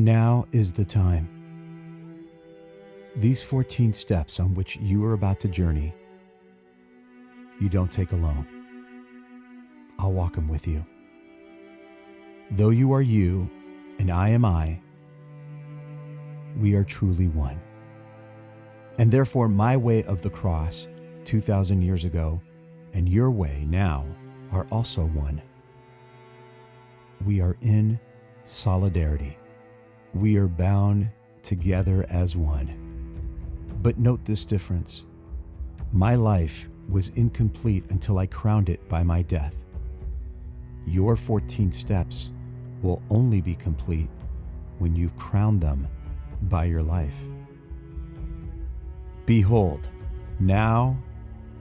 Now is the time. These 14 steps on which you are about to journey, you don't take alone. I'll walk them with you. Though you are you and I am I, we are truly one. And therefore my way of the cross 2,000 years ago and your way now are also one. We are in solidarity. We are bound together as one. But note this difference. My life was incomplete until I crowned it by my death. Your 14 steps will only be complete when you've crowned them by your life. Behold, now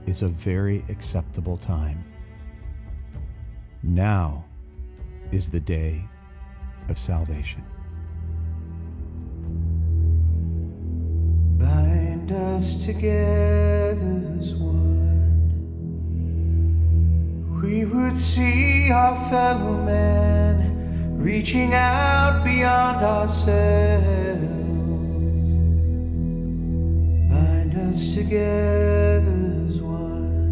is a very acceptable time. Now is the day of salvation. Bind us together as one. We would see our fellow man reaching out beyond ourselves. Bind us together as one.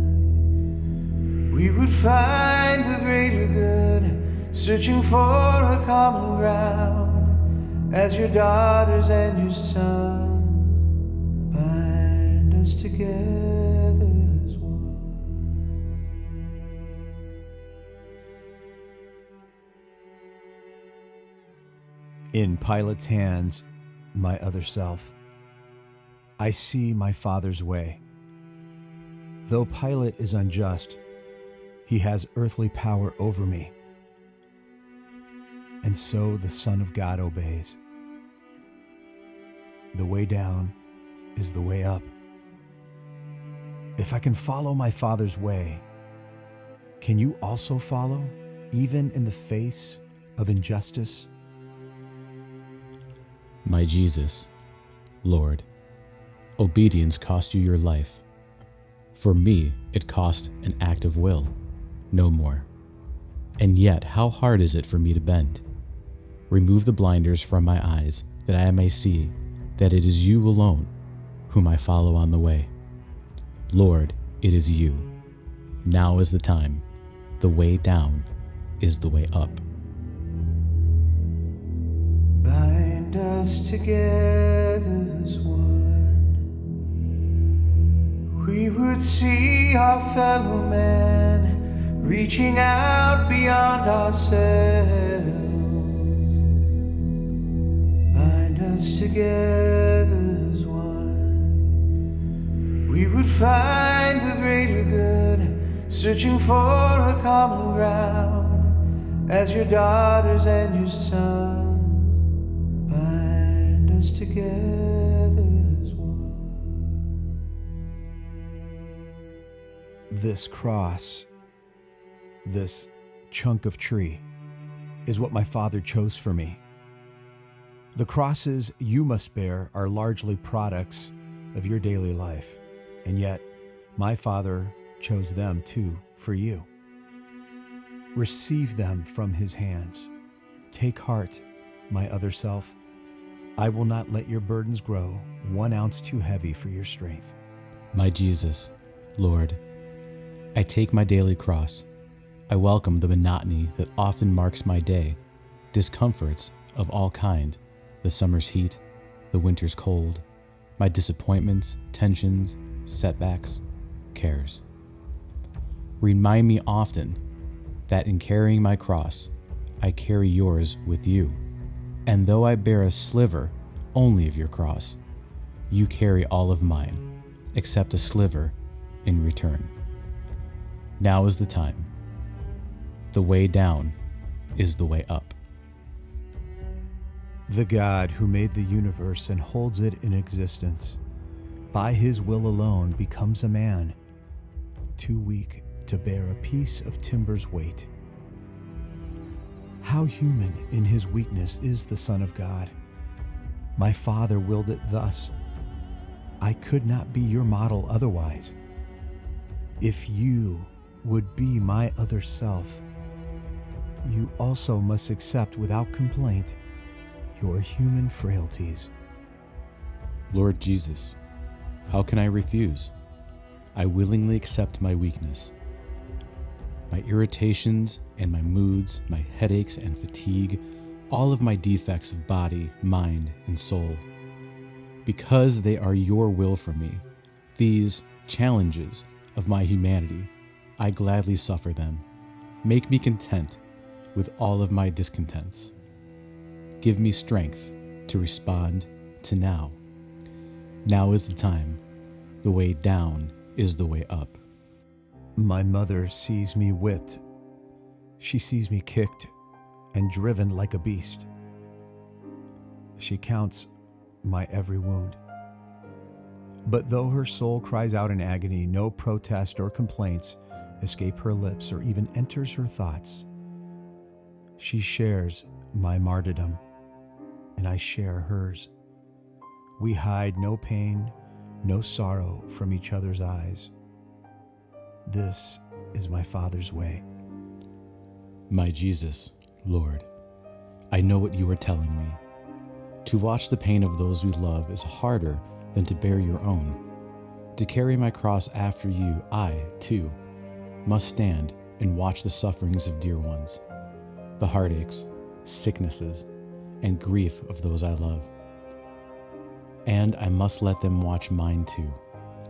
We would find the greater good, searching for a common ground as your daughters and your sons. Bind us together as one. In Pilate's hands, my other self, I see my Father's way. Though Pilate is unjust, he has earthly power over me. And so the Son of God obeys. The way down is the way up. If I can follow my Father's way, can you also follow, even in the face of injustice? My Jesus, Lord, obedience cost you your life. For me, it cost an act of will, no more. And yet, how hard is it for me to bend? Remove the blinders from my eyes, that I may see that it is you alone whom I follow on the way. Lord, it is you. Now is the time. The way down is the way up. Bind us together as one. We would see our fellow man reaching out beyond ourselves. Bind us together as one. We would find the greater good, searching for a common ground as your daughters and your sons. Bind us together as one. This cross, this chunk of tree, is what my Father chose for me. The crosses you must bear are largely products of your daily life, and yet my Father chose them too for you. Receive them from his hands. Take heart, my other self. I will not let your burdens grow 1 ounce too heavy for your strength. My Jesus, Lord, I take my daily cross. I welcome the monotony that often marks my day, discomforts of all kind, the summer's heat, the winter's cold, my disappointments, tensions, setbacks, cares. Remind me often that in carrying my cross, I carry yours with you. And though I bear a sliver only of your cross, you carry all of mine, except a sliver in return. Now is the time. The way down is the way up. The God who made the universe and holds it in existence, by his will alone becomes a man, too weak to bear a piece of timber's weight. How human in his weakness is the Son of God. My Father willed it thus. I could not be your model otherwise. If you would be my other self, you also must accept without complaint your human frailties. Lord Jesus, how can I refuse? I willingly accept my weakness, my irritations and my moods, my headaches and fatigue, all of my defects of body, mind, and soul. Because they are your will for me, these challenges of my humanity, I gladly suffer them. Make me content with all of my discontents. Give me strength to respond to now. Now is the time. The way down is the way up. My mother sees me whipped. She sees me kicked and driven like a beast. She counts my every wound. But though her soul cries out in agony, no protest or complaints escape her lips or even enters her thoughts. She shares my martyrdom, and I share hers. We hide no pain, no sorrow from each other's eyes. This is my Father's way. My Jesus, Lord, I know what you are telling me. To watch the pain of those we love is harder than to bear your own. To carry my cross after you, I, too, must stand and watch the sufferings of dear ones, the heartaches, sicknesses, and grief of those I love. And I must let them watch mine too.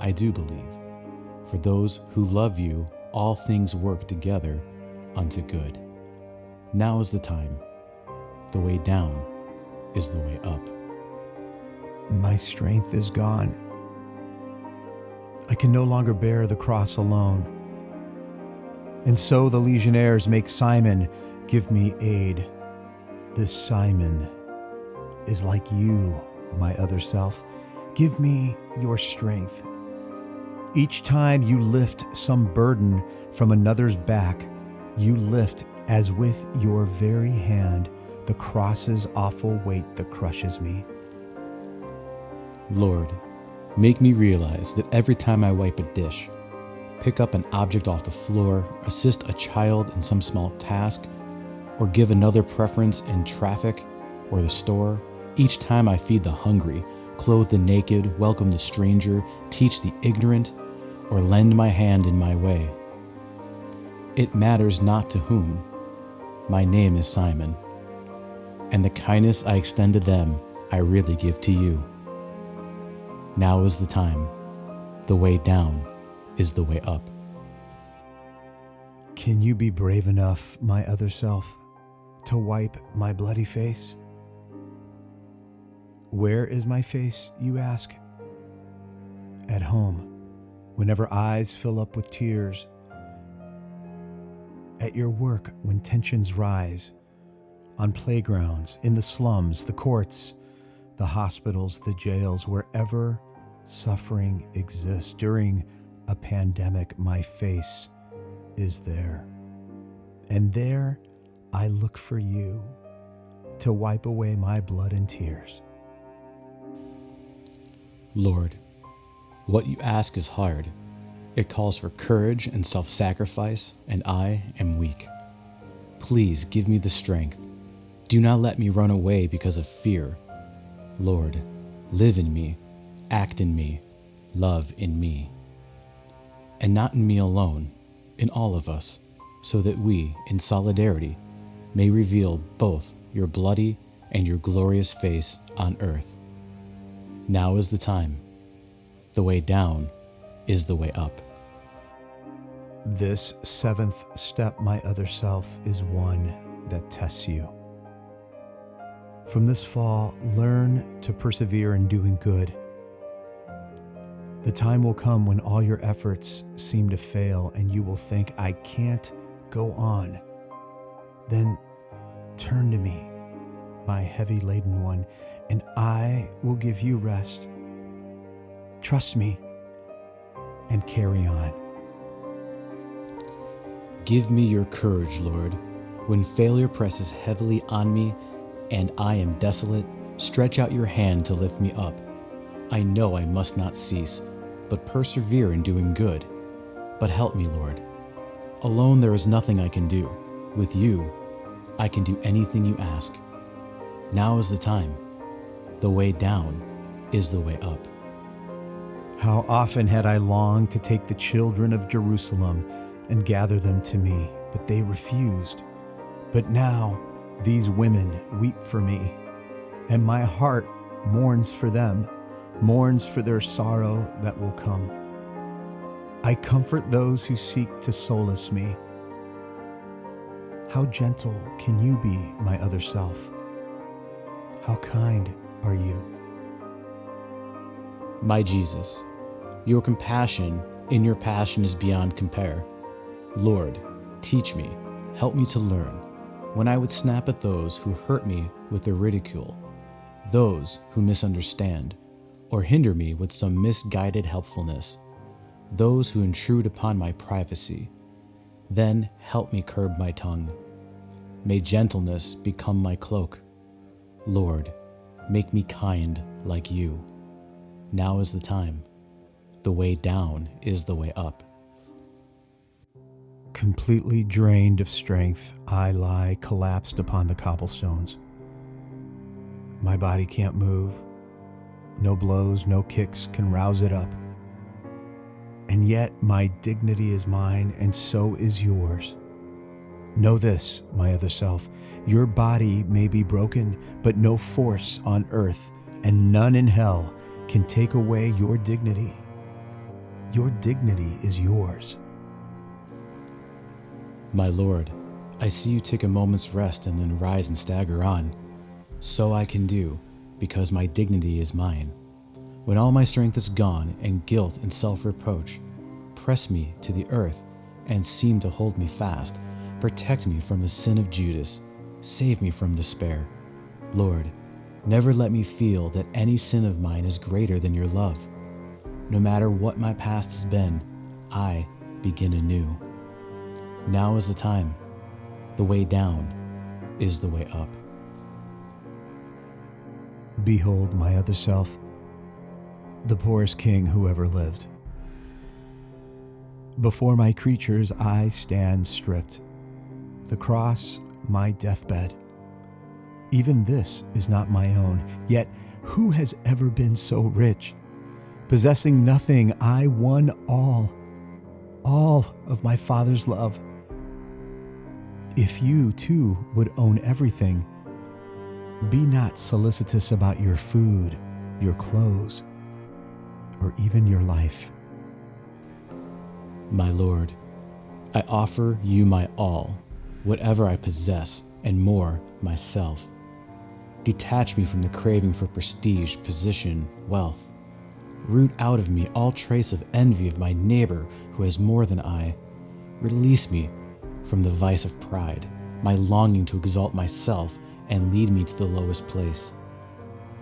I do believe. For those who love you, all things work together unto good. Now is the time. The way down is the way up. My strength is gone. I can no longer bear the cross alone. And so the legionnaires make Simon give me aid. This Simon is like you, my other self. Give me your strength. Each time you lift some burden from another's back, you lift as with your very hand the cross's awful weight that crushes me. Lord, make me realize that every time I wipe a dish, pick up an object off the floor, assist a child in some small task, or give another preference in traffic or the store, each time I feed the hungry, clothe the naked, welcome the stranger, teach the ignorant, or lend my hand in my way. It matters not to whom. My name is Simon, and the kindness I extend to them I really give to you. Now is the time. The way down is the way up. Can you be brave enough, my other self, to wipe my bloody face? Where is my face, you ask? At home, whenever eyes fill up with tears. At your work, when tensions rise. On playgrounds, in the slums, the courts, the hospitals, the jails, wherever suffering exists. During a pandemic, my face is there. And there I look for you to wipe away my blood and tears. Lord, what you ask is hard. It calls for courage and self-sacrifice, and I am weak. Please give me the strength. Do not let me run away because of fear. Lord, live in me, act in me, love in me. And not in me alone, in all of us, so that we, in solidarity, may reveal both your bloody and your glorious face on earth. Now is the time. The way down is the way up. This seventh step, my other self, is one that tests you. From this fall, learn to persevere in doing good. The time will come when all your efforts seem to fail and you will think, I can't go on. Then turn to me, my heavy laden one, and I will give you rest. Trust me and carry on. Give me your courage, Lord. When failure presses heavily on me and I am desolate, stretch out your hand to lift me up. I know I must not cease, but persevere in doing good. But help me, Lord. Alone there is nothing I can do. With you, I can do anything you ask. Now is the time. The way down is the way up. How often had I longed to take the children of Jerusalem and gather them to me, but they refused. But now these women weep for me, and my heart mourns for them, mourns for their sorrow that will come. I comfort those who seek to solace me. How gentle can you be, my other self? How kind are you? My Jesus, your compassion in your passion is beyond compare. Lord, teach me, help me to learn, when I would snap at those who hurt me with their ridicule, those who misunderstand, or hinder me with some misguided helpfulness, those who intrude upon my privacy. Then help me curb my tongue. May gentleness become my cloak. Lord, make me kind like you. Now is the time. The way down is the way up. Completely drained of strength, I lie collapsed upon the cobblestones. My body can't move. No blows, no kicks can rouse it up. And yet my dignity is mine, and so is yours. Know this, my other self, your body may be broken, but no force on earth and none in hell can take away your dignity. Your dignity is yours. My Lord, I see you take a moment's rest and then rise and stagger on. So I can do, because my dignity is mine. When all my strength is gone and guilt and self-reproach press me to the earth and seem to hold me fast, protect me from the sin of Judas, save me from despair. Lord, never let me feel that any sin of mine is greater than your love. No matter what my past has been, I begin anew. Now is the time. The way down is the way up. Behold my other self, the poorest king who ever lived. Before my creatures I stand stripped, the cross my deathbed. Even this is not my own, yet who has ever been so rich? Possessing nothing, I won all of my Father's love. If you too would own everything, be not solicitous about your food, your clothes, or even your life. My Lord, I offer you my all, whatever I possess, and more, myself. Detach me from the craving for prestige, position, wealth. Root out of me all trace of envy of my neighbor who has more than I. Release me from the vice of pride, my longing to exalt myself and lead me to the lowest place.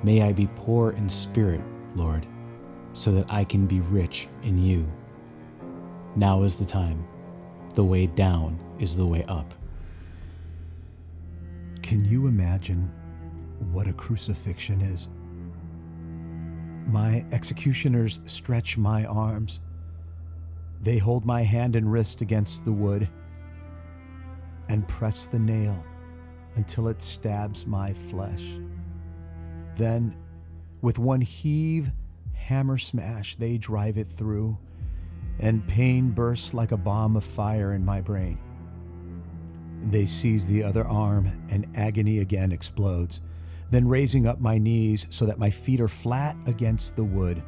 May I be poor in spirit, Lord, so that I can be rich in you. Now is the time. The way down is the way up. Can you imagine what a crucifixion is? My executioners stretch my arms. They hold my hand and wrist against the wood and press the nail until it stabs my flesh. Then, with one heave, hammer smash, they drive it through, and pain bursts like a bomb of fire in my brain. They seize the other arm, and agony again explodes. Then, raising up my knees so that my feet are flat against the wood,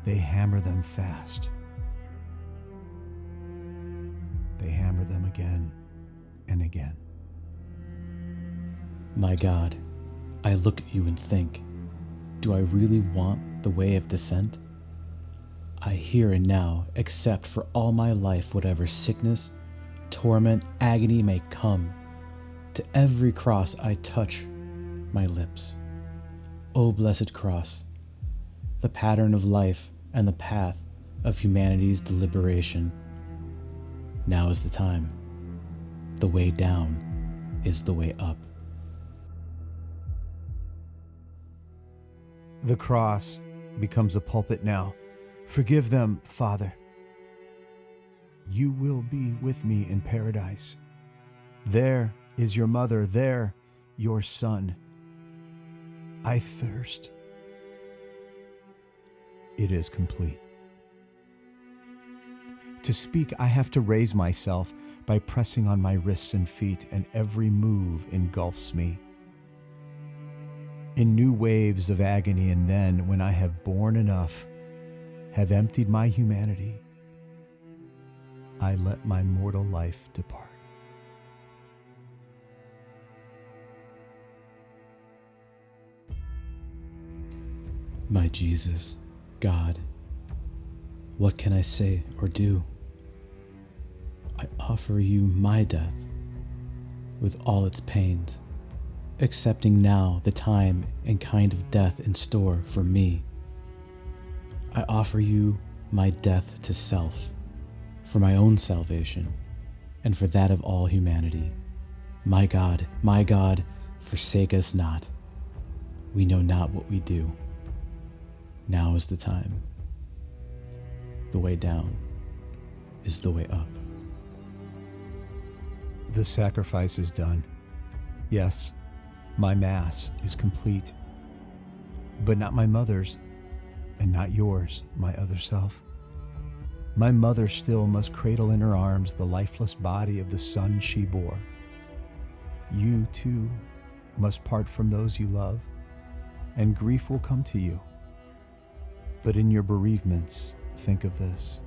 they hammer them fast. They hammer them again and again. My God, I look at you and think, do I really want the way of descent? I here and now accept for all my life whatever sickness, torment, agony may come. To every cross I touch my lips. O blessed cross, the pattern of life and the path of humanity's deliberation. Now is the time. The way down is the way up. The cross becomes a pulpit now. Forgive them, Father. You will be with me in paradise. There is your mother, there your son. I thirst. It is complete. To speak, I have to raise myself by pressing on my wrists and feet, and every move engulfs me in new waves of agony. And then, when I have borne enough, have emptied my humanity, I let my mortal life depart. My Jesus, God, what can I say or do? I offer you my death with all its pains, accepting now the time and kind of death in store for me. I offer you my death to self, for my own salvation, and for that of all humanity. My God, forsake us not. We know not what we do. Now is the time. The way down is the way up. The sacrifice is done. Yes, my Mass is complete, but not my mother's, and not yours, my other self. My mother still must cradle in her arms the lifeless body of the son she bore. You, too, must part from those you love, and grief will come to you. But in your bereavements, think of this.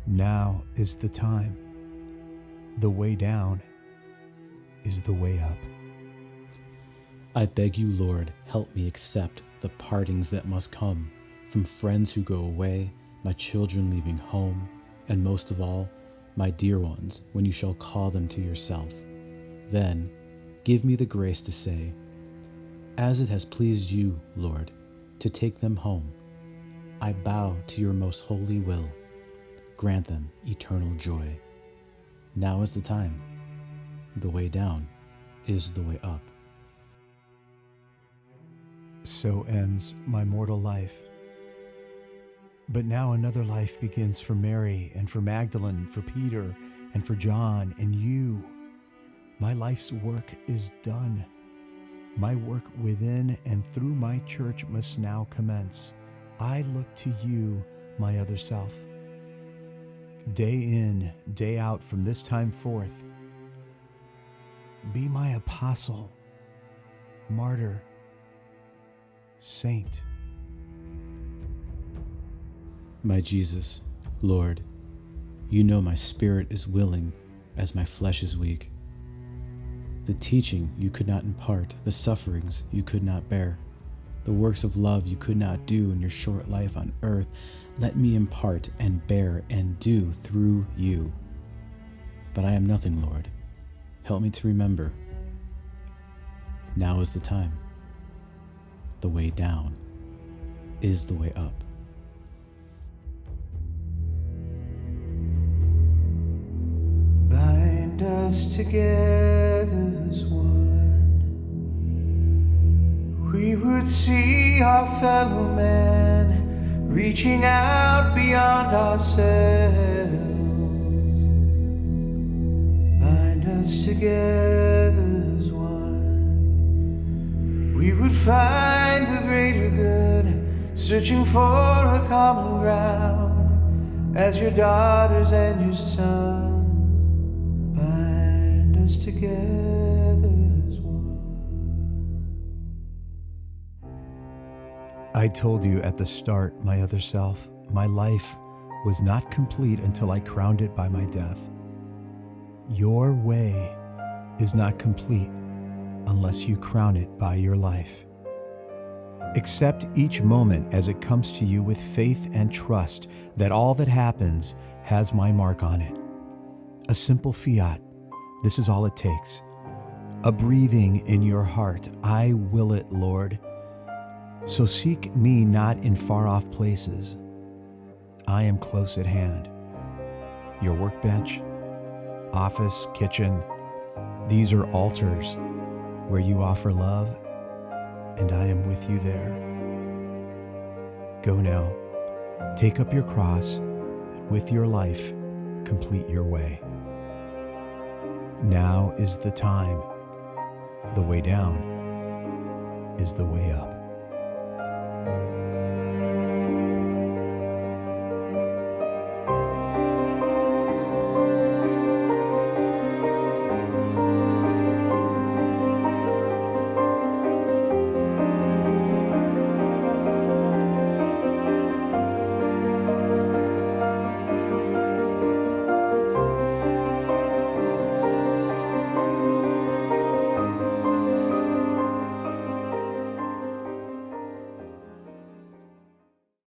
Now is the time. The way down is the way up. I beg you, Lord, help me accept the partings that must come from friends who go away, my children leaving home, and most of all, my dear ones, when you shall call them to yourself. Then give me the grace to say, as it has pleased you, Lord, to take them home, I bow to your most holy will. Grant them eternal joy. Now is the time. The way down is the way up. So ends my mortal life. But now another life begins for Mary and for Magdalene, for Peter and for John and you. My life's work is done. My work within and through my church must now commence. I look to you, my other self. Day in, day out from this time forth, be my apostle, martyr, saint. My Jesus, Lord, you know my spirit is willing as my flesh is weak. The teaching you could not impart, the sufferings you could not bear, the works of love you could not do in your short life on earth, let me impart and bear and do through you. But I am nothing, Lord. Help me to remember. Now is the time. The way down is the way up. Bind us together as one. We would see our fellow man reaching out beyond ourselves. Bind us together as one. We would find the greater good, searching for a common ground as your daughters and your sons. Bind us together as one. I told you at the start, my other self, my life was not complete until I crowned it by my death. Your way is not complete unless you crown it by your life. Accept each moment as it comes to you with faith and trust that all that happens has my mark on it. A simple fiat, this is all it takes. A breathing in your heart, I will it, Lord. So seek me not in far-off places. I am close at hand. Your workbench, office, kitchen, these are altars where you offer love, and I am with you there. Go now, take up your cross, and with your life, complete your way. Now is the time. The way down is the way up.